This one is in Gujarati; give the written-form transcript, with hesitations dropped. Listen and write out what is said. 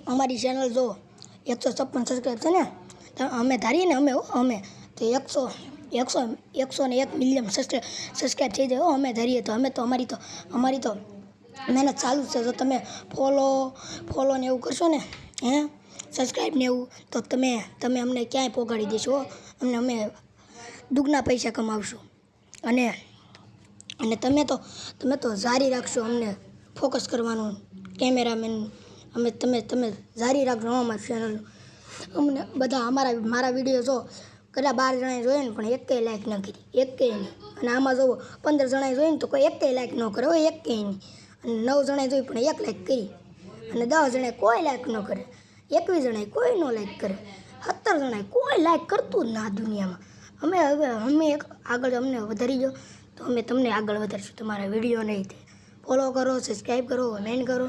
અમારી ચેનલ જો 156 સબસ્ક્રાઈબ છે ને, તો અમે ધારીએ ને અમે તો 101 મિલિયન સબસ્ક્રાઈબ થઈ જાય. અમે ધારીએ તો અમારી તો મહેનત ચાલુ છે. જો તમે ફોલો ને એવું કરશો ને, સબસ્ક્રાઈબ ને એવું, તો તમે અમને ક્યાંય પહોંચાડી દેશો. અમે દુગના પૈસા કમાવશું. અને તમે તો જારી રાખશો અમને ફોકસ કરવાનું, કેમેરામેન. તમે જારી રાખજો અમારી ચેનલ. અમને બધા મારા વિડીયો જો કદાચ 12 જણાએ જોયો ને, પણ એકેય લાઈક ન કરી, એકેય નહીં. અને આમાં જો 15 જણાએ જોયું ને, તો કોઈ એકેય લાઈક ન કરે, એકેય નહીં. અને 9 જણાએ જોયું પણ 1 લાઈક કરી. અને 10 જણાએ કોઈ લાઈક ન કરે, 21 જણાએ કોઈ ન લાઈક કરે, 17 જણાએ કોઈ લાઈક કરતું જ ના દુનિયામાં. અમે આગળ અમને વધારી જો, તો અમે તમને આગળ વધારીશું. તમારા વિડીયો નહીં તે ફોલો કરો, સબસ્ક્રાઈબ કરો, કમેન્ટ કરો.